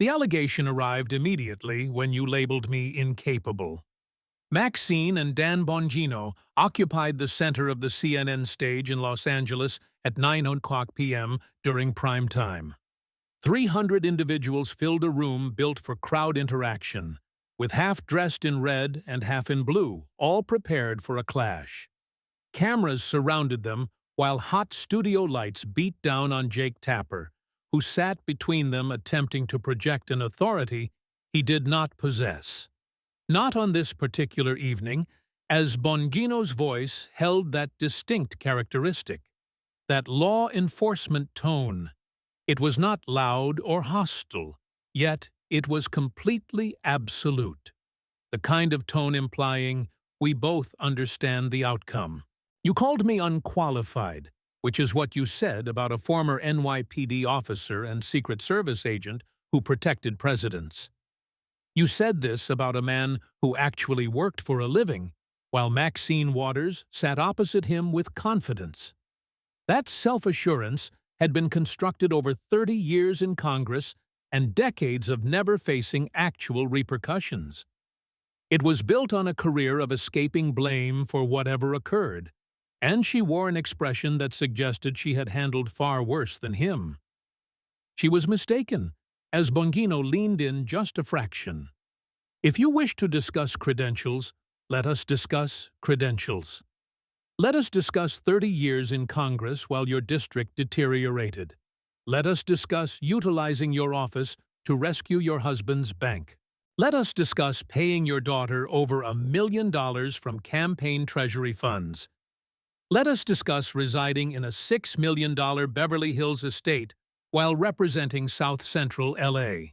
The allegation arrived immediately when you labeled me incapable. Maxine and Dan Bongino occupied the center of the CNN stage in Los Angeles at 9 o'clock p.m. during prime time. 300 individuals filled a room built for crowd interaction, with half dressed in red and half in blue, all prepared for a clash. Cameras surrounded them while hot studio lights beat down on Jake Tapper, who sat between them attempting to project an authority he did not possess. Not on this particular evening, as Bongino's voice held that distinct characteristic, that law enforcement tone. It was not loud or hostile, yet it was completely absolute, the kind of tone implying we both understand the outcome. You called me unqualified, which is what you said about a former NYPD officer and Secret Service agent who protected presidents. You said this about a man who actually worked for a living, while Maxine Waters sat opposite him with confidence. That self-assurance had been constructed over 30 years in Congress and decades of never facing actual repercussions. It was built on a career of escaping blame for whatever occurred, and she wore an expression that suggested she had handled far worse than him. She was mistaken, as Bongino leaned in just a fraction. If you wish to discuss credentials, let us discuss credentials. Let us discuss 30 years in Congress while your district deteriorated. Let us discuss utilizing your office to rescue your husband's bank. Let us discuss paying your daughter over $1 million from campaign treasury funds. Let us discuss residing in a $6 million Beverly Hills estate while representing South Central LA.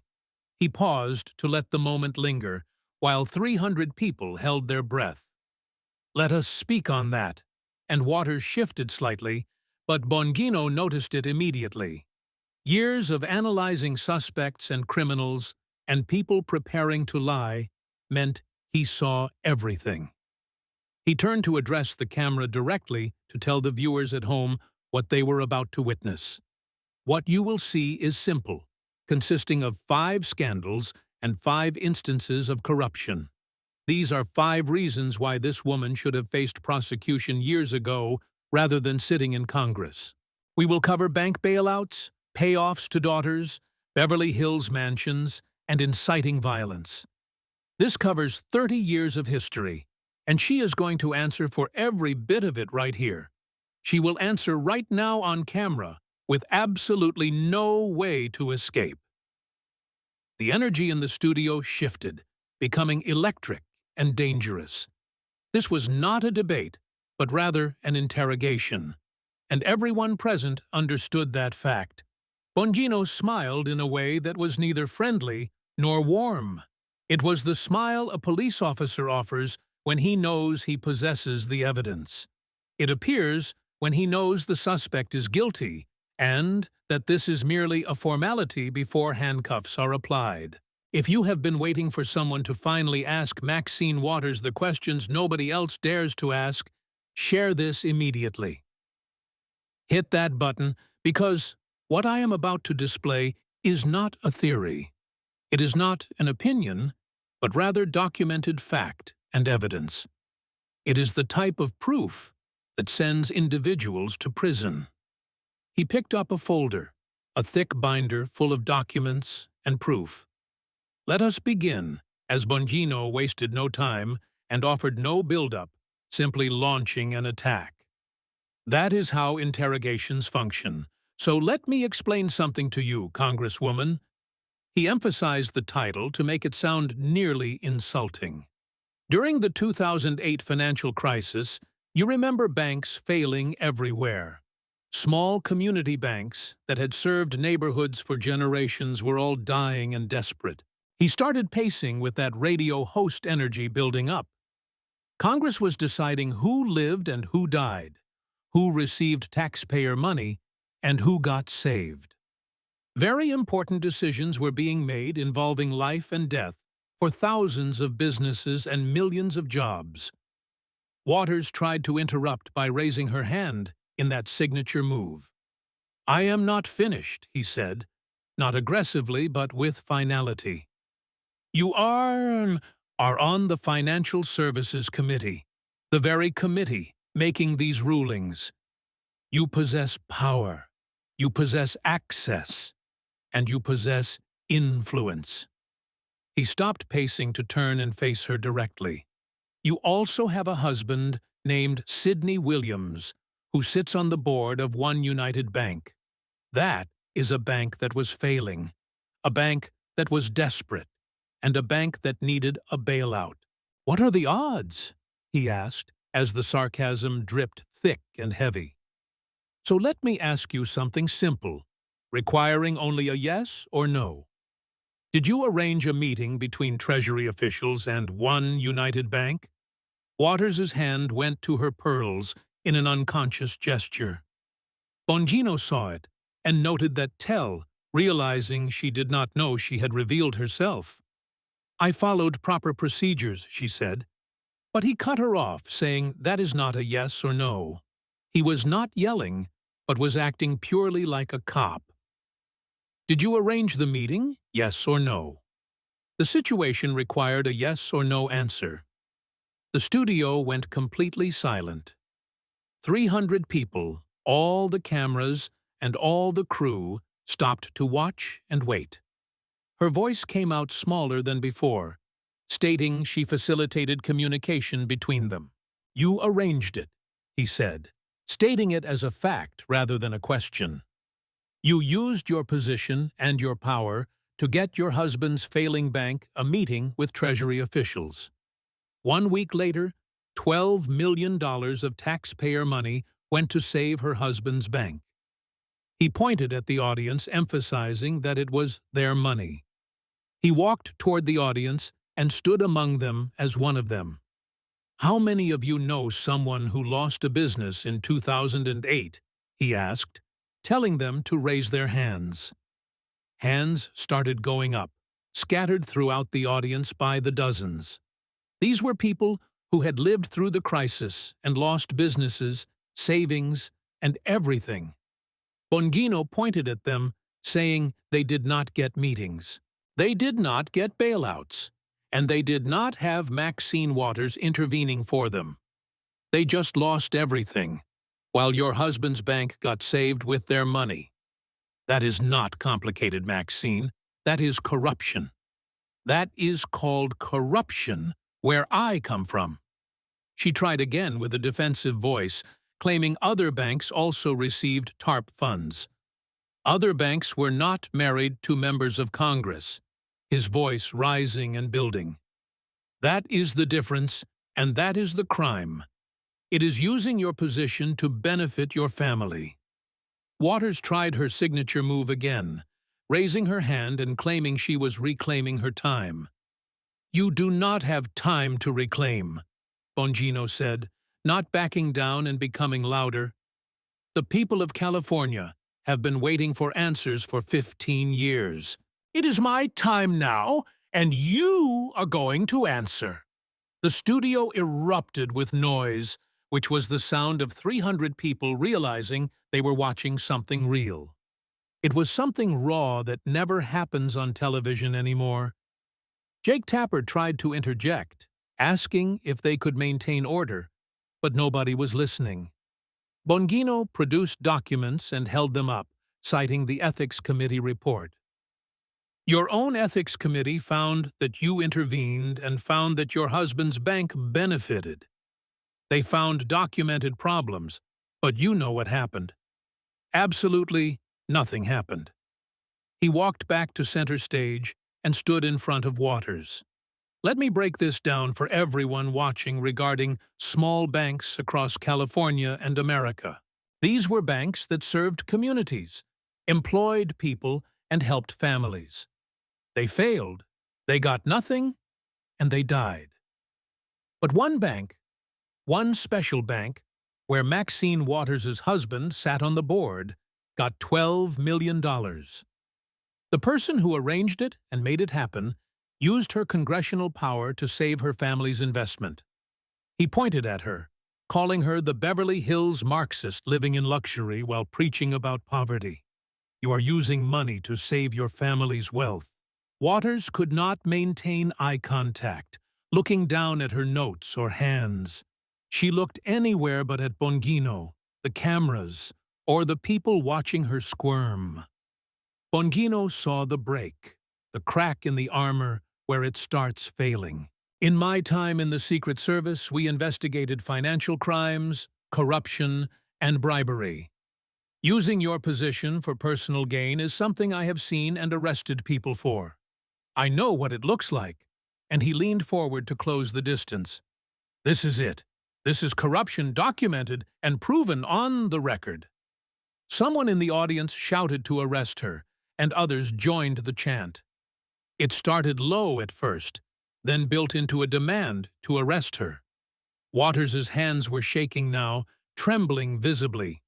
He paused to let the moment linger, while 300 people held their breath. Let us speak on that. And Waters shifted slightly, but Bongino noticed it immediately. Years of analyzing suspects and criminals and people preparing to lie meant he saw everything. He turned to address the camera directly to tell the viewers at home what they were about to witness. What you will see is simple, consisting of 5 scandals and 5 instances of corruption. These are 5 reasons why this woman should have faced prosecution years ago rather than sitting in Congress. We will cover bank bailouts, payoffs to daughters, Beverly Hills mansions, and inciting violence. This covers 30 years of history, and she is going to answer for every bit of it right here. She will answer right now on camera, with absolutely no way to escape. The energy in the studio shifted, becoming electric and dangerous. This was not a debate, but rather an interrogation, and everyone present understood that fact. Bongino smiled in a way that was neither friendly nor warm. It was the smile a police officer offers when he knows he possesses the evidence. It appears when he knows the suspect is guilty, and that this is merely a formality before handcuffs are applied. If you have been waiting for someone to finally ask Maxine Waters the questions nobody else dares to ask, share this immediately. Hit that button, because what I am about to display is not a theory. It is not an opinion, but rather documented fact and evidence. It is the type of proof that sends individuals to prison. He picked up a folder, a thick binder full of documents and proof. Let us begin, as Bongino wasted no time and offered no build-up, simply launching an attack. That is how interrogations function. So let me explain something to you, Congresswoman. He emphasized the title to make it sound nearly insulting. During the 2008 financial crisis, you remember banks failing everywhere. Small community banks that had served neighborhoods for generations were all dying and desperate. He started pacing with that radio host energy building up. Congress was deciding who lived and who died, who received taxpayer money, and who got saved. Very important decisions were being made involving life and death for thousands of businesses and millions of jobs. Waters tried to interrupt by raising her hand in that signature move. "I am not finished," he said. not aggressively but with finality. You are on the Financial Services Committee, the very committee making these rulings. You possess power, you possess access, and you possess influence. He stopped pacing to turn and face her directly. You also have a husband named Sidney Williams, who sits on the board of One United Bank. That is a bank that was failing, a bank that was desperate, and a bank that needed a bailout. What are the odds? He asked, as the sarcasm dripped thick and heavy. So let me ask you something simple, requiring only a yes or no. Did you arrange a meeting between Treasury officials and One United Bank? Waters's hand went to her pearls in an unconscious gesture. Bongino saw it and noted that Tell, realizing she did not know she had revealed herself. I followed proper procedures, she said. But he cut her off, saying that is not a yes or no. He was not yelling, but was acting purely like a cop. Did you arrange the meeting, yes or no? The situation required a yes or no answer. The studio went completely silent. 300 people, all the cameras and all the crew, stopped to watch and wait. Her voice came out smaller than before, stating she facilitated communication between them. You arranged it, he said, stating it as a fact rather than a question. You used your position and your power to get your husband's failing bank a meeting with Treasury officials. 1 week later, $12 million of taxpayer money went to save her husband's bank. He pointed at the audience, emphasizing that it was their money. He walked toward the audience and stood among them as one of them. How many of you know someone who lost a business in 2008? He asked, telling them to raise their hands. Hands started going up, scattered throughout the audience by the dozens. These were people who had lived through the crisis and lost businesses, savings, and everything. Bongino pointed at them, saying they did not get meetings. They did not get bailouts, and they did not have Maxine Waters intervening for them. They just lost everything, while your husband's bank got saved with their money. That is not complicated, Maxine. That is corruption. That is called corruption where I come from. She tried again with a defensive voice, claiming other banks also received TARP funds. Other banks were not married to members of Congress, his voice rising and building. That is the difference, and that is the crime. It is using your position to benefit your family. Waters tried her signature move again, raising her hand and claiming she was reclaiming her time. You do not have time to reclaim, Bongino said, not backing down and becoming louder. The people of California have been waiting for answers for 15 years. It is my time now, and you are going to answer. The studio erupted with noise, which was the sound of 300 people realizing they were watching something real. It was something raw that never happens on television anymore. Jake Tapper tried to interject, asking if they could maintain order, but nobody was listening. Bongino produced documents and held them up, citing the Ethics Committee report. Your own Ethics Committee found that you intervened and found that your husband's bank benefited. They found documented problems, but you know what happened. Absolutely nothing happened. He walked back to center stage and stood in front of Waters. Let me break this down for everyone watching regarding small banks across California and America. These were banks that served communities, employed people, and helped families. They failed, they got nothing, and they died. But one bank, one special bank, where Maxine Waters' husband sat on the board, got $12 million. The person who arranged it and made it happen used her congressional power to save her family's investment. He pointed at her, calling her the Beverly Hills Marxist living in luxury while preaching about poverty. You are using money to save your family's wealth. Waters could not maintain eye contact, looking down at her notes or hands. She looked anywhere but at Bongino, the cameras, or the people watching her squirm. Bongino saw the break, the crack in the armor where it starts failing. In my time in the Secret Service, we investigated financial crimes, corruption, and bribery. Using your position for personal gain is something I have seen and arrested people for. I know what it looks like. And he leaned forward to close the distance. This is it. This is corruption documented and proven on the record. Someone in the audience shouted to arrest her, and others joined the chant. It started low at first, then built into a demand to arrest her. Waters's hands were shaking now, trembling visibly.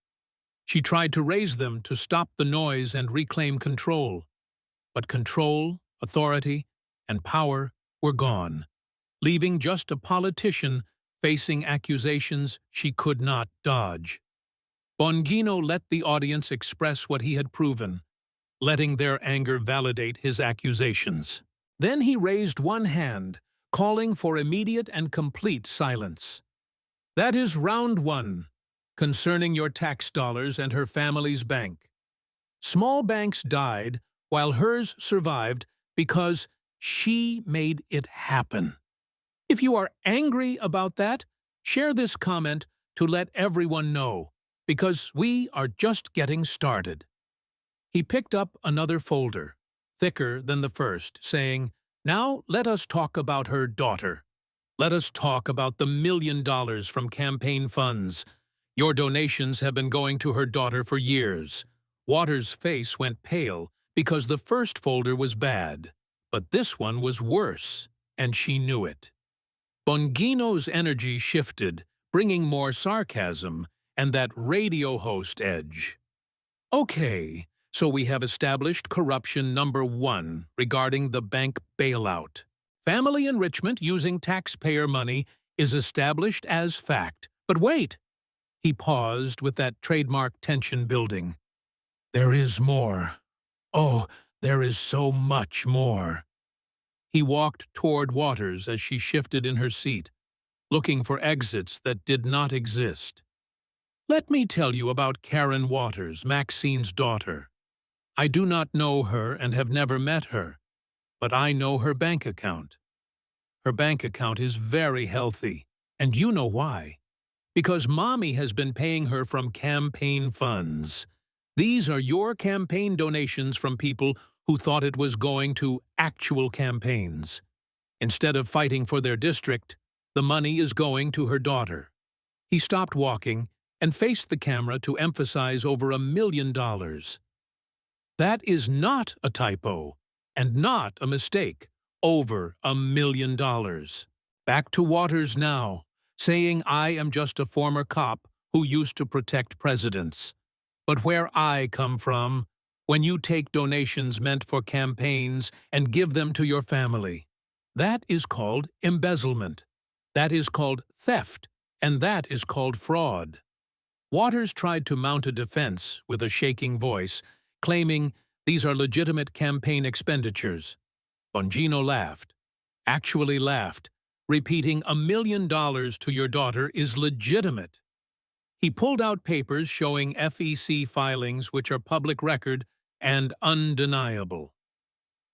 She tried to raise them to stop the noise and reclaim control. But control, authority, and power were gone, leaving just a politician facing accusations she could not dodge. Bongino let the audience express what he had proven, letting their anger validate his accusations. Then he raised one hand, calling for immediate and complete silence. That is round one, concerning your tax dollars and her family's bank. Small banks died while hers survived because she made it happen. If you are angry about that, share this comment to let everyone know, because we are just getting started. He picked up another folder, thicker than the first, saying, Now let us talk about her daughter. Let us talk about the $1 million from campaign funds. Your donations have been going to her daughter for years. Waters' face went pale because the first folder was bad, but this one was worse, and she knew it. Bongino's energy shifted, bringing more sarcasm and that radio host edge. Okay, so we have established corruption number 1 regarding the bank bailout. Family enrichment using taxpayer money is established as fact. But wait! He paused with that trademark tension building. There is more. Oh, there is so much more. He walked toward Waters as she shifted in her seat, looking for exits that did not exist. Let me tell you about Karen Waters, Maxine's daughter. I do not know her and have never met her, but I know her bank account. Her bank account is very healthy, and you know why. Because Mommy has been paying her from campaign funds. These are your campaign donations from people who thought it was going to actual campaigns. Instead of fighting for their district, the money is going to her daughter. He stopped walking and faced the camera to emphasize over $1 million. That is not a typo, and not a mistake. Over $1 million. Back to Waters now, saying I am just a former cop who used to protect presidents. But where I come from, when you take donations meant for campaigns and give them to your family, that is called embezzlement. That is called theft, and that is called fraud. Waters tried to mount a defense with a shaking voice, claiming these are legitimate campaign expenditures. Bongino laughed, actually laughed, repeating $1 million to your daughter is legitimate. He pulled out papers showing FEC filings which are public record and undeniable.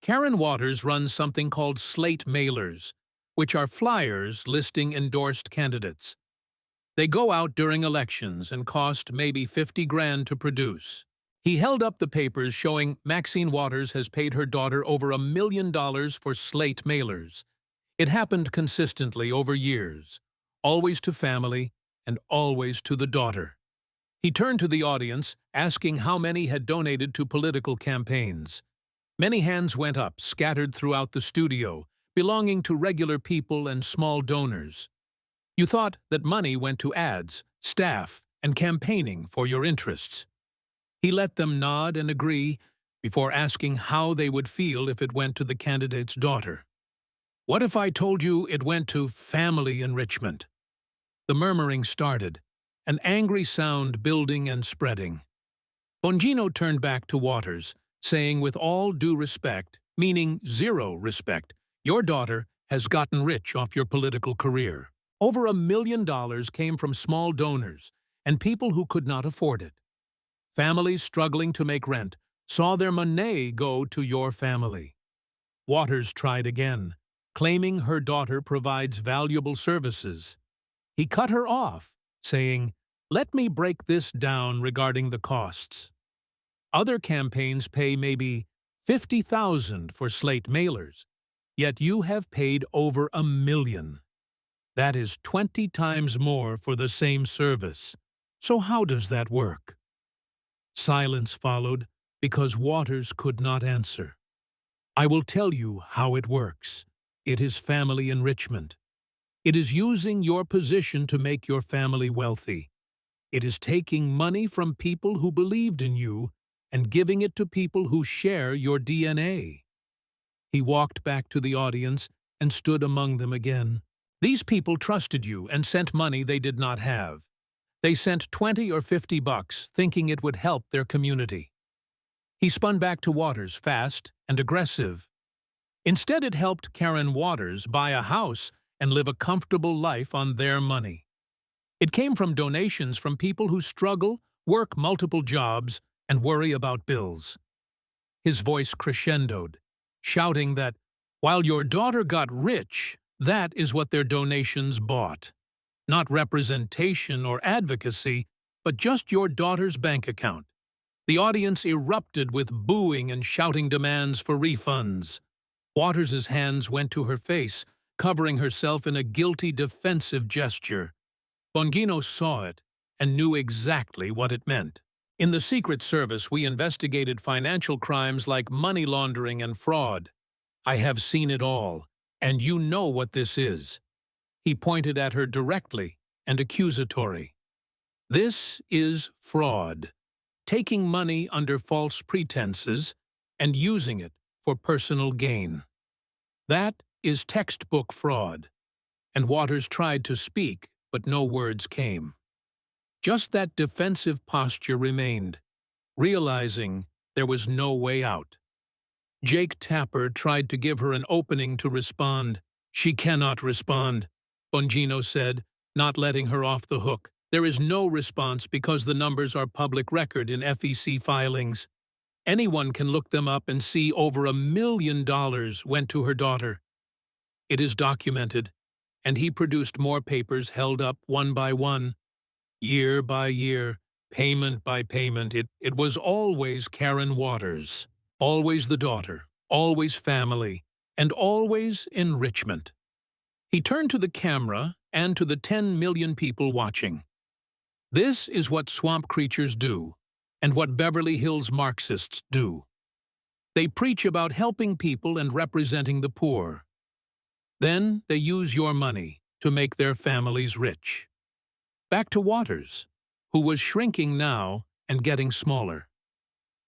Karen Waters runs something called slate mailers, which are flyers listing endorsed candidates. They go out during elections and cost maybe 50 grand to produce. He held up the papers showing Maxine Waters has paid her daughter over $1 million for slate mailers. It happened consistently over years, always to family and always to the daughter. He turned to the audience, asking how many had donated to political campaigns. Many hands went up, scattered throughout the studio, belonging to regular people and small donors. You thought that money went to ads, staff, and campaigning for your interests. He let them nod and agree before asking how they would feel if it went to the candidate's daughter. What if I told you it went to family enrichment? The murmuring started, an angry sound building and spreading. Bongino turned back to Waters, saying with all due respect, meaning zero respect, your daughter has gotten rich off your political career. Over $1 million came from small donors and people who could not afford it. Families struggling to make rent saw their money go to your family. Waters tried again, claiming her daughter provides valuable services. He cut her off, saying, "Let me break this down regarding the costs. Other campaigns pay maybe $50,000 for slate mailers, yet you have paid over $1 million. That is 20 times more for the same service. So how does that work?" Silence followed because Waters could not answer. "I will tell you how it works. It is family enrichment. It is using your position to make your family wealthy. It is taking money from people who believed in you and giving it to people who share your DNA." He walked back to the audience and stood among them again. "These people trusted you and sent money they did not have. They sent 20 or 50 bucks, thinking it would help their community." He spun back to Waters, fast and aggressive. Instead, it helped Karen Waters buy a house and live a comfortable life on their money. It came from donations from people who struggle, work multiple jobs, and worry about bills. His voice crescendoed, shouting that, while your daughter got rich, that is what their donations bought. Not representation or advocacy, but just your daughter's bank account. The audience erupted with booing and shouting demands for refunds. Waters's hands went to her face, covering herself in a guilty defensive gesture. Bongino saw it and knew exactly what it meant. "In the Secret Service, we investigated financial crimes like money laundering and fraud. I have seen it all, and you know what this is." He pointed at her directly and accusatory. "This is fraud. Taking money under false pretenses and using it for personal gain. That is textbook fraud." And Waters tried to speak, but no words came. Just that defensive posture remained, realizing there was no way out. Jake Tapper tried to give her an opening to respond. "She cannot respond," Bongino said, not letting her off the hook. "There is no response because the numbers are public record in FEC filings. Anyone can look them up and see over $1 million went to her daughter. It is documented," and he produced more papers held up one by one. Year by year, payment by payment, it was always Karen Waters. Always the daughter, always family, and always enrichment. He turned to the camera and to the 10 million people watching. "This is what swamp creatures do, and what Beverly Hills Marxists do. They preach about helping people and representing the poor. Then they use your money to make their families rich." Back to Waters, who was shrinking now and getting smaller.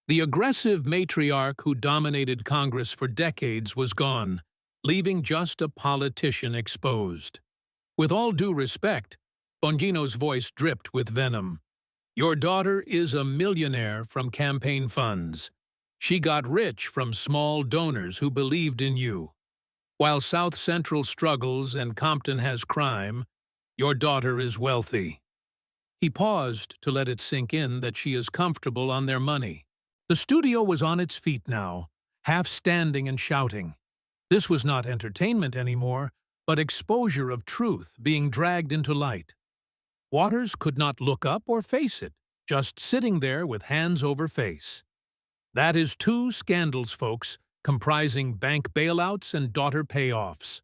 The aggressive matriarch who dominated Congress for decades was gone, leaving just a politician exposed. "With all due respect," Bongino's voice dripped with venom, "your daughter is a millionaire from campaign funds. She got rich from small donors who believed in you. While South Central struggles and Compton has crime, your daughter is wealthy." He paused to let it sink in that she is comfortable on their money. The studio was on its feet now, half standing and shouting. This was not entertainment anymore, but exposure of truth being dragged into light. Waters could not look up or face it, just sitting there with hands over face. That is 2 scandals, folks, comprising bank bailouts and daughter payoffs.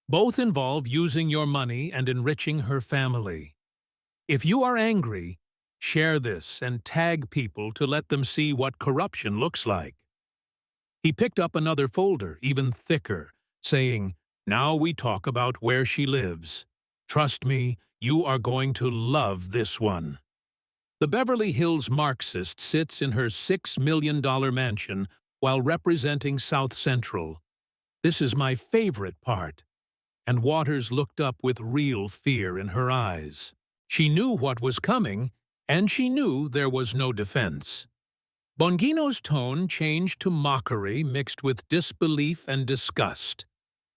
Both involve using your money and enriching her family. If you are angry, share this and tag people to let them see what corruption looks like. He picked up another folder, even thicker, saying, "Now we talk about where she lives. Trust me, you are going to love this one." The Beverly Hills Marxist sits in her $6 million mansion while representing South Central. This is my favorite part. And Waters looked up with real fear in her eyes. She knew what was coming, and she knew there was no defense. Bongino's tone changed to mockery mixed with disbelief and disgust.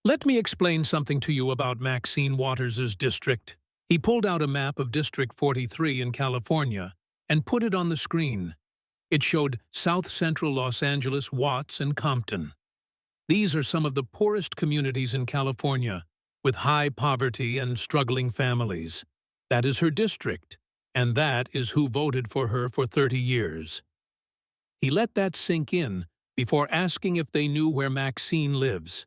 Let me explain something to you about Maxine Waters's district. He pulled out a map of District 43 in California and put it on the screen. It showed South Central Los Angeles, Watts, and Compton. These are some of the poorest communities in California, with high poverty and struggling families. That is her district, and that is who voted for her for 30 years. He let that sink in before asking if they knew where Maxine lives.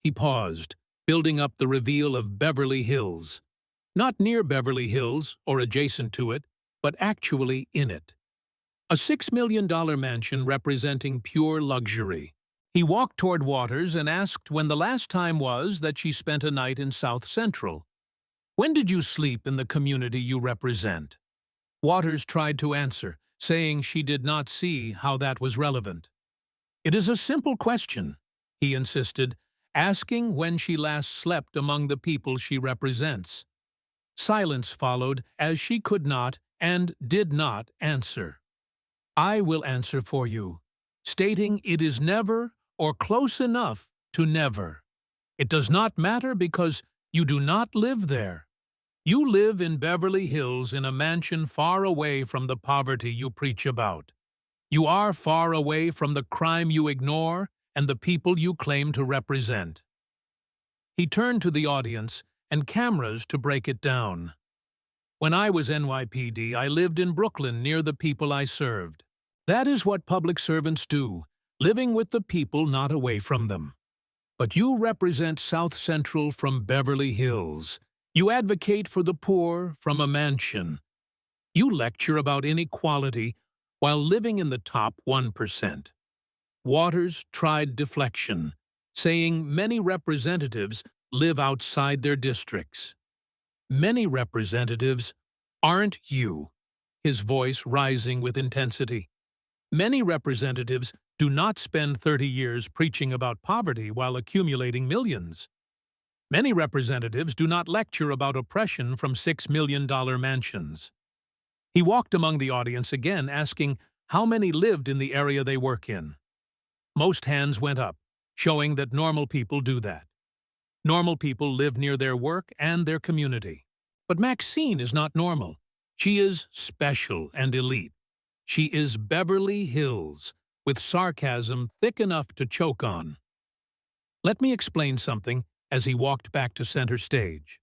He paused, building up the reveal of Beverly Hills. Not near Beverly Hills or adjacent to it, but actually in it. A $6 million mansion representing pure luxury. He walked toward Waters and asked when the last time was that she spent a night in South Central. When did you sleep in the community you represent? Waters tried to answer, saying she did not see how that was relevant. It is a simple question, he insisted, asking when she last slept among the people she represents. Silence followed as she could not and did not answer. I will answer for you, stating it is never or close enough to never. It does not matter because you do not live there. You live in Beverly Hills in a mansion far away from the poverty you preach about. You are far away from the crime you ignore and the people you claim to represent. He turned to the audience and cameras to break it down. When I was NYPD, I lived in Brooklyn near the people I served. That is what public servants do, living with the people, not away from them. But you represent South Central from Beverly Hills. You advocate for the poor from a mansion. You lecture about inequality while living in the top 1%. Waters tried deflection, saying many representatives live outside their districts. Many representatives aren't you, his voice rising with intensity. Many representatives do not spend 30 years preaching about poverty while accumulating millions. Many representatives do not lecture about oppression from $6 million mansions. He walked among the audience again, asking how many lived in the area they work in. Most hands went up, showing that normal people do that. Normal people live near their work and their community. But Maxine is not normal. She is special and elite. She is Beverly Hills, with sarcasm thick enough to choke on. Let me explain something as he walked back to center stage.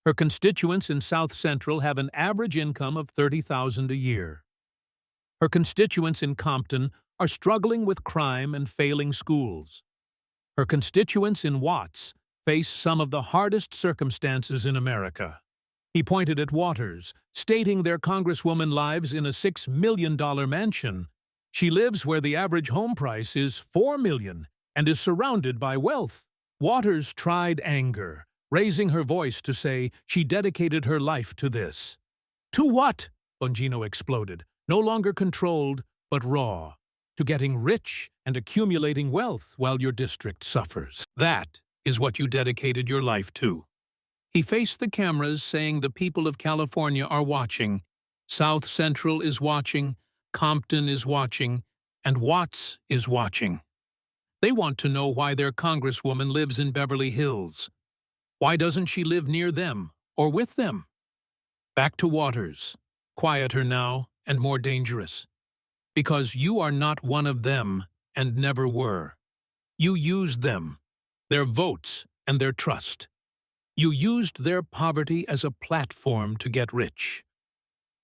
Her constituents in South Central have an average income of $30,000 a year. Her constituents in Compton are struggling with crime and failing schools. Her constituents in Watts face some of the hardest circumstances in America. He pointed at Waters, stating their congresswoman lives in a $6 million mansion. She lives where the average home price is $4 million and is surrounded by wealth. Waters tried anger, raising her voice to say she dedicated her life to this. To what? Bongino exploded, no longer controlled, but raw. To getting rich and accumulating wealth while your district suffers. That is what you dedicated your life to. He faced the cameras, saying the people of California are watching. South Central is watching, Compton is watching, and Watts is watching. They want to know why their congresswoman lives in Beverly Hills. Why doesn't she live near them or with them? Back to Waters, quieter now and more dangerous. Because you are not one of them and never were. You used them, their votes and their trust. You used their poverty as a platform to get rich.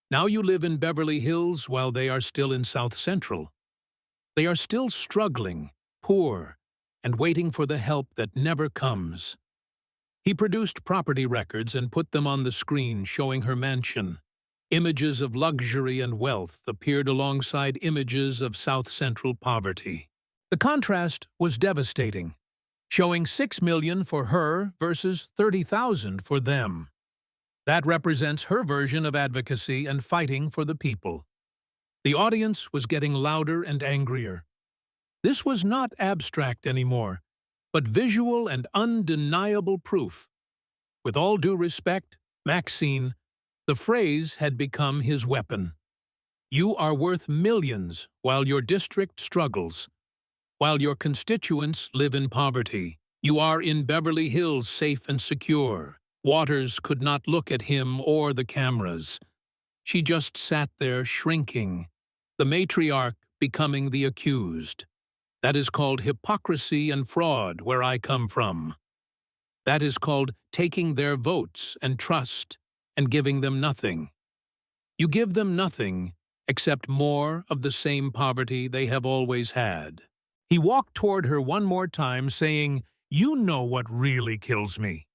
Now you live in Beverly Hills while they are still in South Central. They are still struggling, poor, and waiting for the help that never comes. He produced property records and put them on the screen showing her mansion. Images of luxury and wealth appeared alongside images of South Central poverty. The contrast was devastating, showing $6 million for her versus $30,000 for them. That represents her version of advocacy and fighting for the people. The audience was getting louder and angrier. This was not abstract anymore, but visual and undeniable proof. With all due respect, Maxine, the phrase had become his weapon. You are worth millions while your district struggles. While your constituents live in poverty, you are in Beverly Hills safe and secure. Waters could not look at him or the cameras. She just sat there shrinking, the matriarch becoming the accused. That is called hypocrisy and fraud where I come from. That is called taking their votes and trust and giving them nothing. You give them nothing except more of the same poverty they have always had. He walked toward her one more time, saying, "You know what really kills me.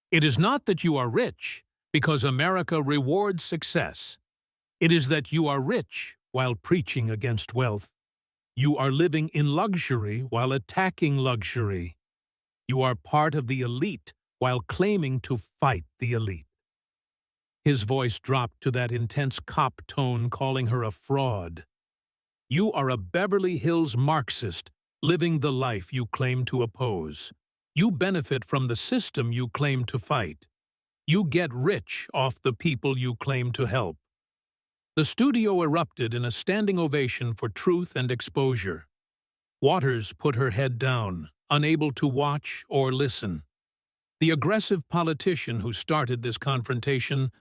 It is not that you are rich, because America rewards success. It is that you are rich while preaching against wealth. You are living in luxury while attacking luxury. You are part of the elite while claiming to fight the elite." His voice dropped to that intense cop tone, calling her a fraud. You are a Beverly Hills Marxist, living the life you claim to oppose. You benefit from the system you claim to fight. You get rich off the people you claim to help. The studio erupted in a standing ovation for truth and exposure. Waters put her head down, unable to watch or listen. The aggressive politician who started this confrontation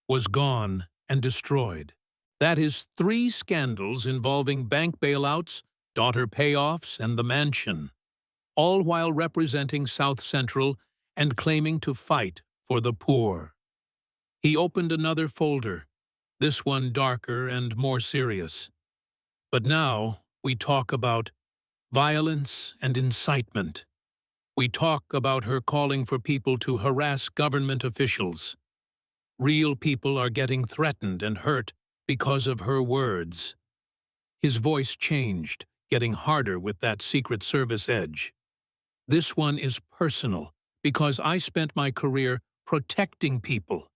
was gone and destroyed. That is 3 scandals involving bank bailouts, daughter payoffs, and the mansion, all while representing South Central and claiming to fight for the poor. He opened another folder, this one darker and more serious. But now we talk about violence and incitement. We talk about her calling for people to harass government officials. Real people are getting threatened and hurt because of her words. His voice changed, getting harder with that Secret Service edge. This one is personal, because I spent my career protecting people.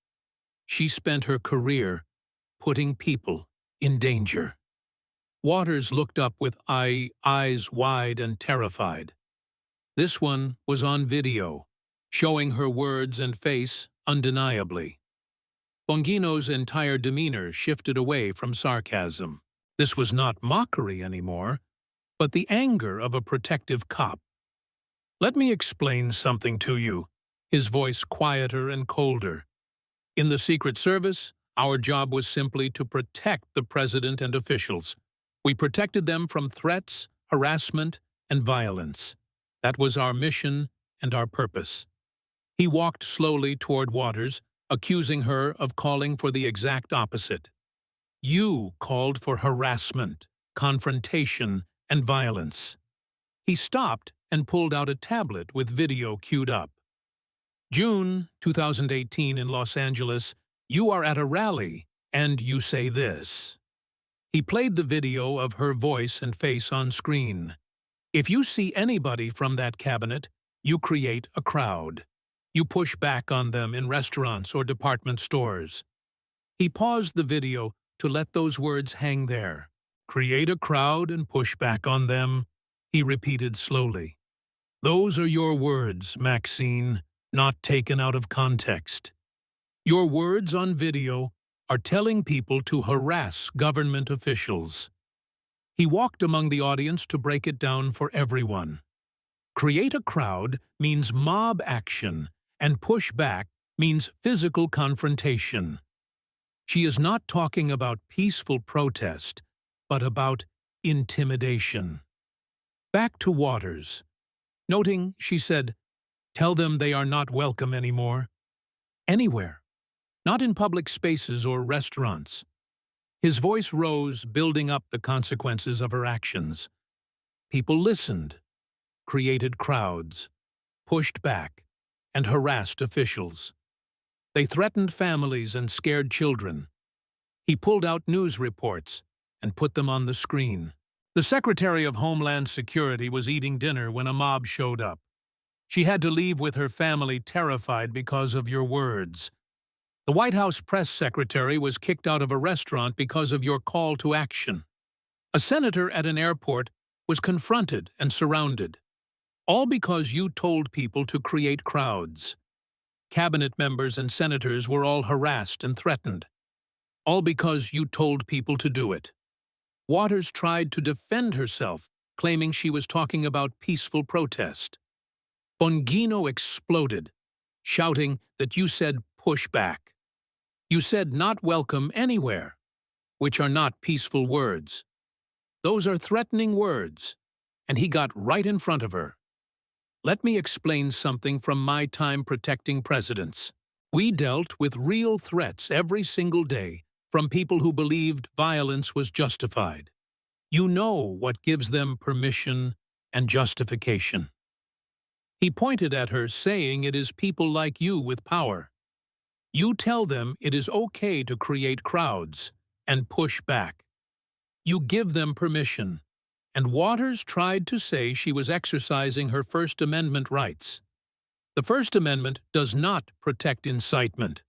She spent her career putting people in danger. Waters looked up with eyes wide and terrified. This one was on video, showing her words and face undeniably. Bongino's entire demeanor shifted away from sarcasm. This was not mockery anymore, but the anger of a protective cop. "Let me explain something to you," his voice quieter and colder. "In the Secret Service, our job was simply to protect the president and officials. We protected them from threats, harassment, and violence. That was our mission and our purpose." He walked slowly toward Waters, accusing her of calling for the exact opposite. "You called for harassment, confrontation, and violence." He stopped and pulled out a tablet with video queued up. "June 2018 in Los Angeles, you are at a rally, and you say this." He played the video of her voice and face on screen. "If you see anybody from that cabinet, you create a crowd. You push back on them in restaurants or department stores." He paused the video to let those words hang there. "Create a crowd and push back on them," he repeated slowly. "Those are your words, Maxine, not taken out of context. Your words on video are telling people to harass government officials." He walked among the audience to break it down for everyone. Create a crowd means mob action, and push back means physical confrontation. She is not talking about peaceful protest, but about intimidation. Back to Waters. Noting, she said, "Tell them they are not welcome anymore. Anywhere. Not in public spaces or restaurants." His voice rose, building up the consequences of her actions. People listened, created crowds, pushed back, and harassed officials. They threatened families and scared children. He pulled out news reports and put them on the screen. The Secretary of Homeland Security was eating dinner when a mob showed up. She had to leave with her family, terrified because of your words. The White House press secretary was kicked out of a restaurant because of your call to action. A senator at an airport was confronted and surrounded, all because you told people to create crowds. Cabinet members and senators were all harassed and threatened, all because you told people to do it. Waters tried to defend herself, claiming she was talking about peaceful protest. Bongino exploded, shouting that you said push back. You said not welcome anywhere, which are not peaceful words. Those are threatening words, and he got right in front of her. Let me explain something from my time protecting presidents. We dealt with real threats every single day from people who believed violence was justified. You know what gives them permission and justification. He pointed at her, saying it is people like you with power. You tell them it is okay to create crowds and push back. You give them permission. And Waters tried to say she was exercising her First Amendment rights. The First Amendment does not protect incitement.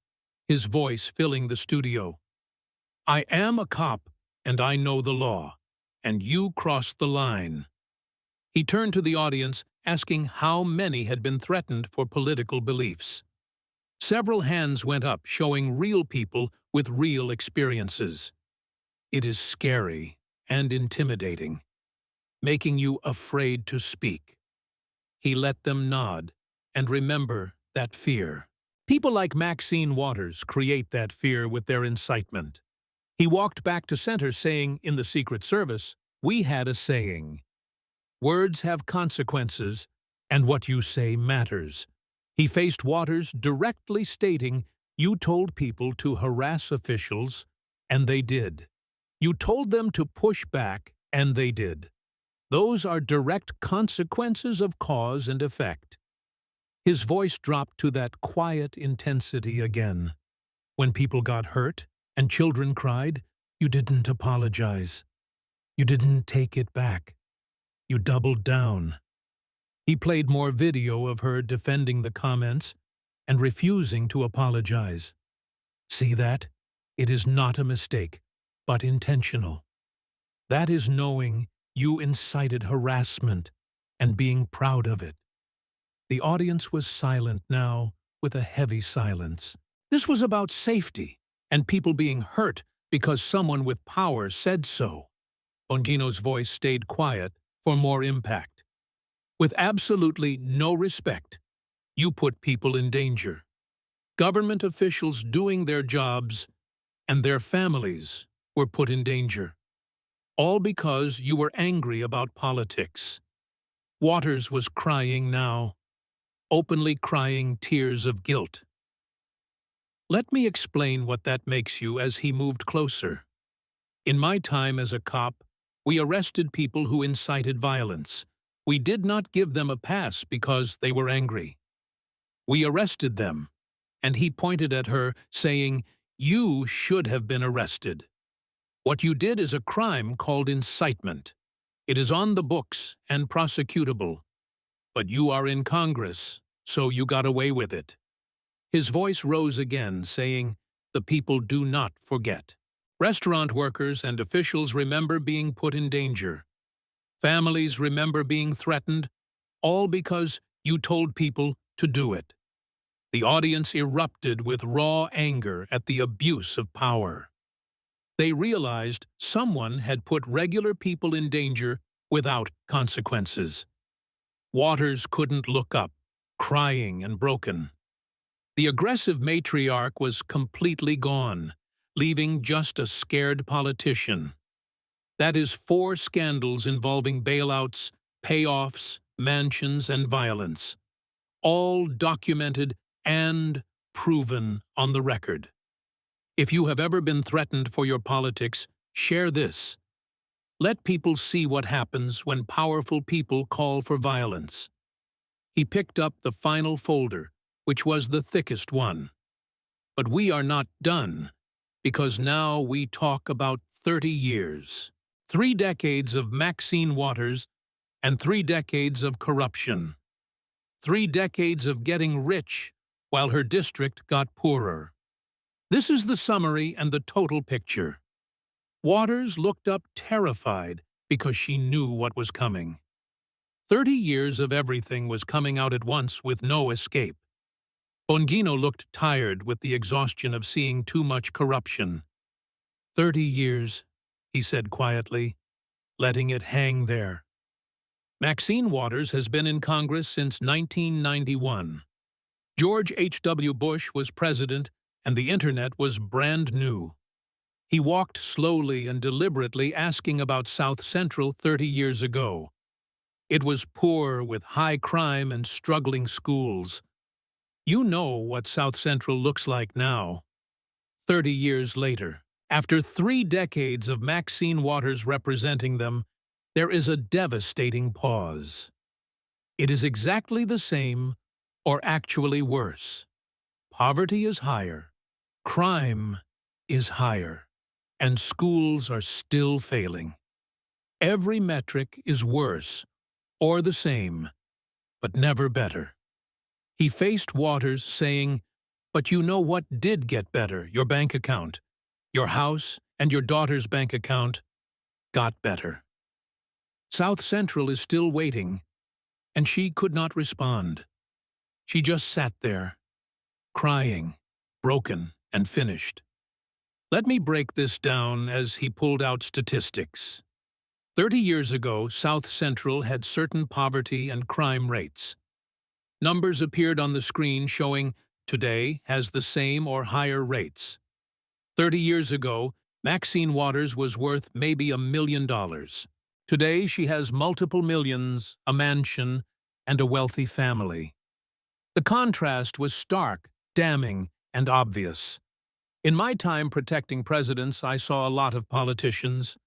His voice filling the studio. I am a cop, and I know the law, and you crossed the line. He turned to the audience, asking how many had been threatened for political beliefs. Several hands went up, showing real people with real experiences. It is scary and intimidating, making you afraid to speak. He let them nod and remember that fear. People like Maxine Waters create that fear with their incitement. He walked back to center saying, in the Secret Service, we had a saying. Words have consequences, and what you say matters. He faced Waters directly stating, you told people to harass officials, and they did. You told them to push back, and they did. Those are direct consequences of cause and effect. His voice dropped to that quiet intensity again. When people got hurt and children cried, you didn't apologize. You didn't take it back. You doubled down. He played more video of her defending the comments and refusing to apologize. See that? It is not a mistake, but intentional. That is knowing you incited harassment and being proud of it. The audience was silent now, with a heavy silence. This was about safety and people being hurt because someone with power said so. Bongino's voice stayed quiet for more impact. With absolutely no respect, you put people in danger. Government officials doing their jobs and their families were put in danger. All because you were angry about politics. Waters was crying now, openly crying tears of guilt. Let me explain what that makes you as he moved closer. In my time as a cop, we arrested people who incited violence. We did not give them a pass because they were angry. We arrested them, and he pointed at her, saying, you should have been arrested. What you did is a crime called incitement. It is on the books and prosecutable. But you are in Congress, so you got away with it. His voice rose again, saying, the people do not forget. Restaurant workers and officials remember being put in danger. Families remember being threatened, all because you told people to do it. The audience erupted with raw anger at the abuse of power. They realized someone had put regular people in danger without consequences. Waters couldn't look up, crying and broken. The aggressive matriarch was completely gone, leaving just a scared politician. That is 4 scandals involving bailouts, payoffs, mansions, and violence, all documented and proven on the record. If you have ever been threatened for your politics, share this. Let people see what happens when powerful people call for violence. He picked up the final folder, which was the thickest one. But we are not done, because now we talk about 30 years. 3 decades of Maxine Waters and 3 decades of corruption. 3 decades of getting rich while her district got poorer. This is the summary and the total picture. Waters looked up terrified because she knew what was coming. 30 years of everything was coming out at once with no escape. Bongino looked tired with the exhaustion of seeing too much corruption. 30 years, he said quietly, letting it hang there. Maxine Waters has been in Congress since 1991. George H.W. Bush was president, and the Internet was brand new. He walked slowly and deliberately asking about South Central 30 years ago. It was poor with high crime and struggling schools. You know what South Central looks like now. 30 years later, after 3 decades of Maxine Waters representing them, there is a devastating pause. It is exactly the same, or actually worse. Poverty is higher, crime is higher, and schools are still failing. Every metric is worse, or the same, but never better. He faced Waters saying, "But you know what did get better? Your bank account. Your house and your daughter's bank account got better." South Central is still waiting, and she could not respond. She just sat there, crying, broken and finished. Let me break this down as he pulled out statistics. 30 years ago, South Central had certain poverty and crime rates. Numbers appeared on the screen showing today has the same or higher rates. 30 years ago, Maxine Waters was worth maybe $1 million. Today, she has multiple millions, a mansion, and a wealthy family. The contrast was stark, damning, and obvious. In my time protecting presidents, I saw a lot of politicians.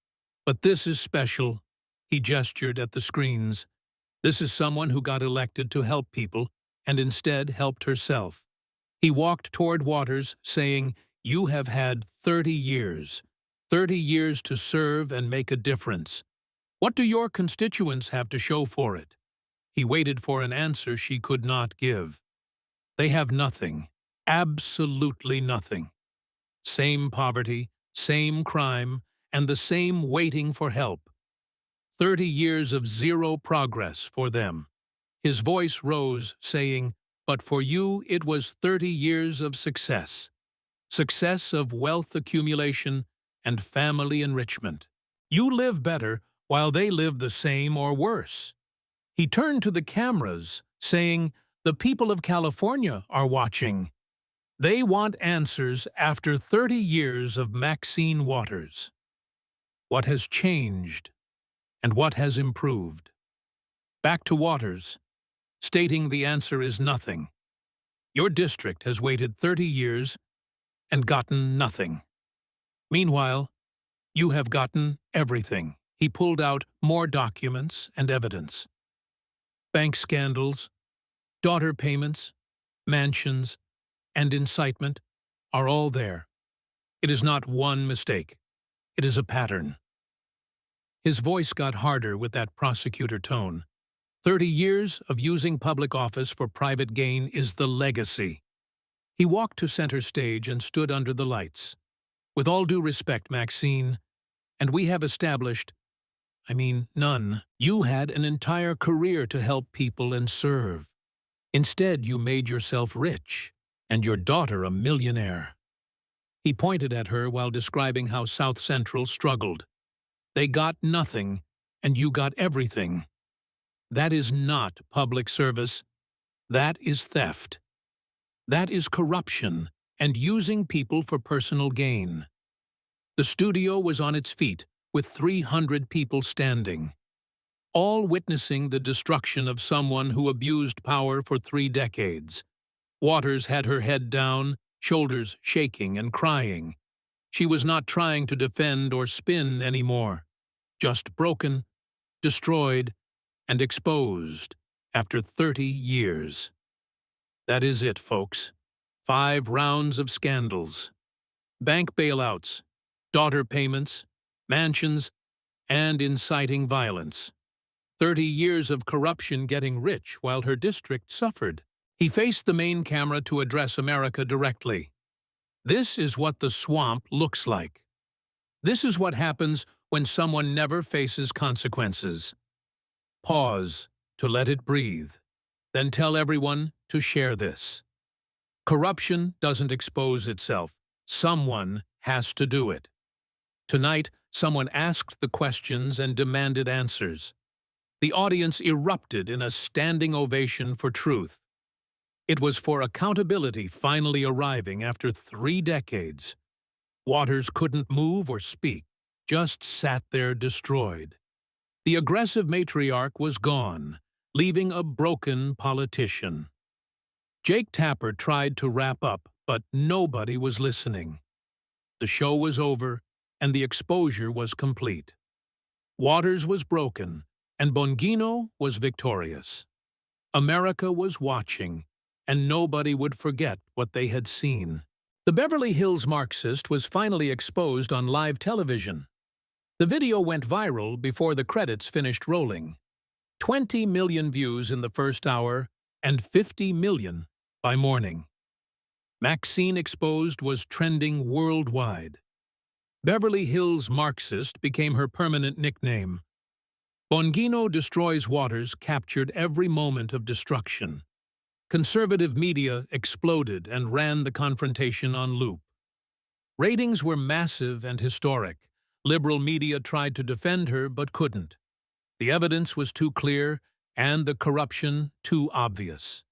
But this is special. He gestured at the screens. This is someone who got elected to help people and instead helped herself. He walked toward Waters, saying, "You have had 30 years. 30 years to serve and make a difference. What do your constituents have to show for it?" He waited for an answer she could not give. They have nothing. Absolutely nothing. Same poverty, same crime, and the same waiting for help. 30 years of zero progress for them. His voice rose, saying, "But for you it was 30 years of success. Success of wealth accumulation and family enrichment. You live better while they live the same or worse." He turned to the cameras, saying, "The people of California are watching. They want answers after 30 years of Maxine Waters. What has changed, and what has improved?" Back to Waters, stating the answer is nothing. Your district has waited 30 years and gotten nothing. Meanwhile, you have gotten everything. He pulled out more documents and evidence. Bank scandals, daughter payments, mansions, and incitement are all there. It is not one mistake. It is a pattern. His voice got harder with that prosecutor tone. 30 years of using public office for private gain is the legacy. He walked to center stage and stood under the lights. "With all due respect, Maxine, and we have established, none. You had an entire career to help people and serve. Instead, you made yourself rich, and your daughter a millionaire." He pointed at her while describing how South Central struggled. They got nothing, and you got everything. That is not public service. That is theft. That is corruption and using people for personal gain. The studio was on its feet, with 300 people standing, all witnessing the destruction of someone who abused power for 3 decades. Waters had her head down, shoulders shaking and crying. She was not trying to defend or spin anymore, just broken, destroyed, and exposed after 30 years. That is it, folks. 5 rounds of scandals. Bank bailouts, daughter payments, mansions, and inciting violence. 30 years of corruption getting rich while her district suffered. He faced the main camera to address America directly. This is what the swamp looks like. This is what happens when someone never faces consequences. Pause to let it breathe, then tell everyone to share this. Corruption doesn't expose itself. Someone has to do it. Tonight, Someone asked the questions and demanded answers. The audience erupted in a standing ovation for truth. It was for accountability finally arriving after 3 decades. Waters couldn't move or speak, just sat there destroyed. The aggressive matriarch was gone, leaving a broken politician. Jake Tapper tried to wrap up, but nobody was listening. The show was over, and the exposure was complete. Waters was broken, and Bongino was victorious. America was watching, and nobody would forget what they had seen. The Beverly Hills Marxist was finally exposed on live television. The video went viral before the credits finished rolling. 20 million views in the first hour, and 50 million by morning. Maxine Exposed was trending worldwide. Beverly Hills Marxist became her permanent nickname. Bongino Destroys Waters captured every moment of destruction. Conservative media exploded and ran the confrontation on loop. Ratings were massive and historic. Liberal media tried to defend her but couldn't. The evidence was too clear and the corruption too obvious.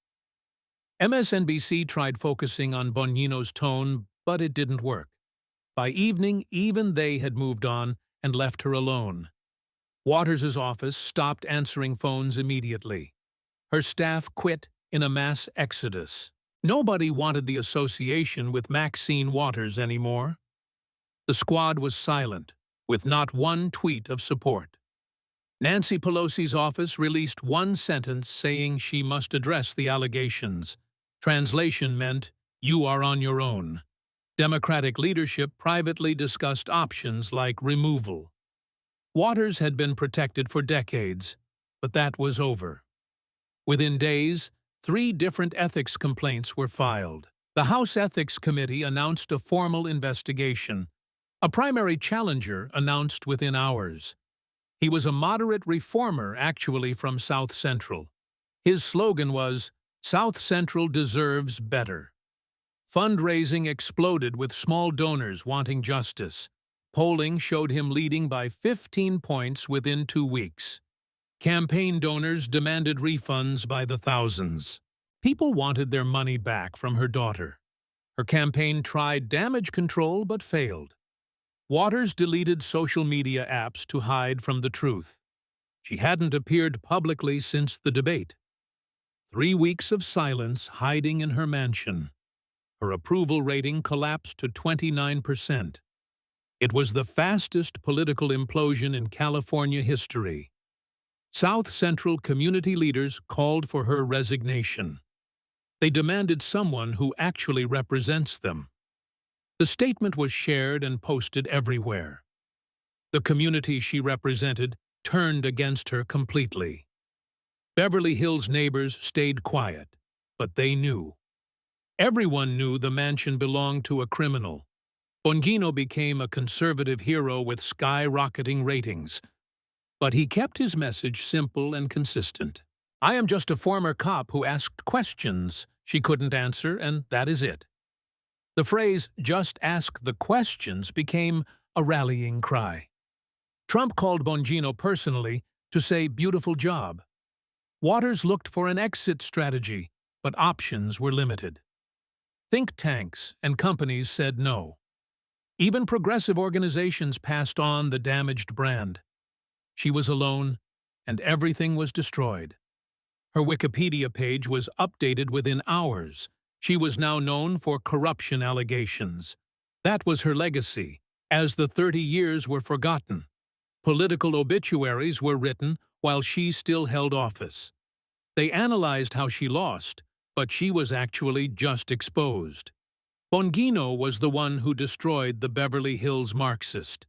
MSNBC tried focusing on Bongino's tone, but it didn't work. By evening, even they had moved on and left her alone. Waters' office stopped answering phones immediately. Her staff quit in a mass exodus. Nobody wanted the association with Maxine Waters anymore. The squad was silent, with not one tweet of support. Nancy Pelosi's office released one sentence saying she must address the allegations. Translation meant, "You are on your own." Democratic leadership privately discussed options like removal. Waters had been protected for decades, but that was over. Within days, 3 different ethics complaints were filed. The House Ethics Committee announced a formal investigation. A primary challenger announced within hours. He was a moderate reformer actually from South Central. His slogan was, "South Central deserves better." Fundraising exploded with small donors wanting justice. Polling showed him leading by 15 points within 2 weeks. Campaign donors demanded refunds by the thousands. People wanted their money back from her daughter. Her campaign tried damage control but failed. Waters deleted social media apps to hide from the truth. She hadn't appeared publicly since the debate. 3 weeks of silence hiding in her mansion. Her approval rating collapsed to 29%. It was the fastest political implosion in California history. South Central community leaders called for her resignation. They demanded someone who actually represents them. The statement was shared and posted everywhere. The community she represented turned against her completely. Beverly Hills neighbors stayed quiet, but they knew. Everyone knew the mansion belonged to a criminal. Bongino became a conservative hero with skyrocketing ratings. But he kept his message simple and consistent. "I am just a former cop who asked questions she couldn't answer, and that is it." The phrase, "just ask the questions," became a rallying cry. Trump called Bongino personally to say beautiful job. Waters looked for an exit strategy, but options were limited. Think tanks and companies said no. Even progressive organizations passed on the damaged brand. She was alone, and everything was destroyed. Her Wikipedia page was updated within hours. She was now known for corruption allegations. That was her legacy, as the 30 years were forgotten. Political obituaries were written while she still held office. They analyzed how she lost, but she was actually just exposed. Bongino was the one who destroyed the Beverly Hills Marxist.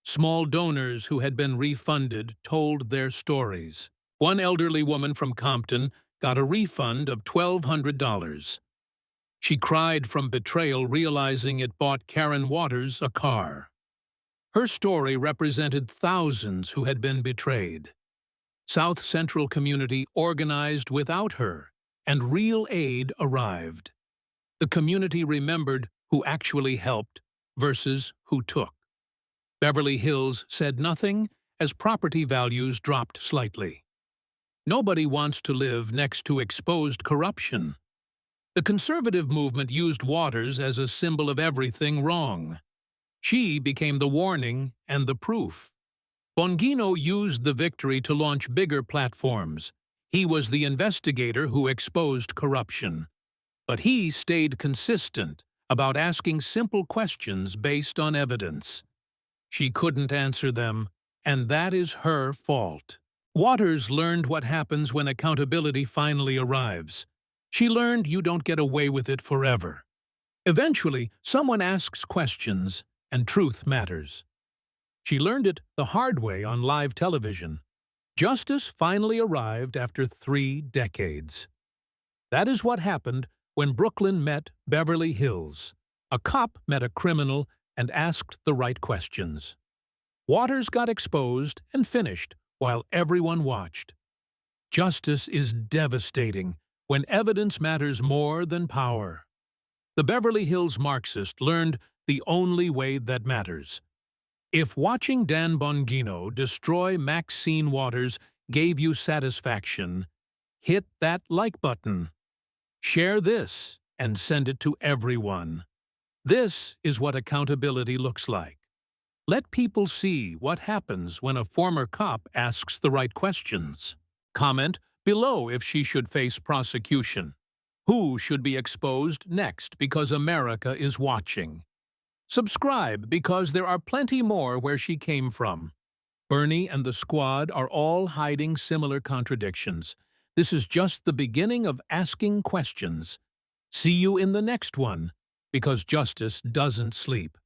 Small donors who had been refunded told their stories. One elderly woman from Compton got a refund of $1,200. She cried from betrayal, realizing it bought Karen Waters a car. Her story represented thousands who had been betrayed. South Central community organized without her, and real aid arrived. The community remembered who actually helped versus who took. Beverly Hills said nothing as property values dropped slightly. Nobody wants to live next to exposed corruption. The conservative movement used Waters as a symbol of everything wrong. She became the warning and the proof. Bongino used the victory to launch bigger platforms. He was the investigator who exposed corruption. But he stayed consistent about asking simple questions based on evidence. She couldn't answer them, and that is her fault. Waters learned what happens when accountability finally arrives. She learned you don't get away with it forever. Eventually, someone asks questions, and truth matters. She learned it the hard way on live television. Justice finally arrived after 3 decades. That is what happened when Brooklyn met Beverly Hills. A cop met a criminal and asked the right questions. Waters got exposed and finished while everyone watched. Justice is devastating when evidence matters more than power. The Beverly Hills Marxist learned the only way that matters. If watching Dan Bongino destroy Maxine Waters gave you satisfaction, hit that like button. Share this and send it to everyone. This is what accountability looks like. Let people see what happens when a former cop asks the right questions. Comment below if she should face prosecution. Who should be exposed next because America is watching? Subscribe because there are plenty more where she came from. Bernie and the squad are all hiding similar contradictions. This is just the beginning of asking questions. See you in the next one, because justice doesn't sleep.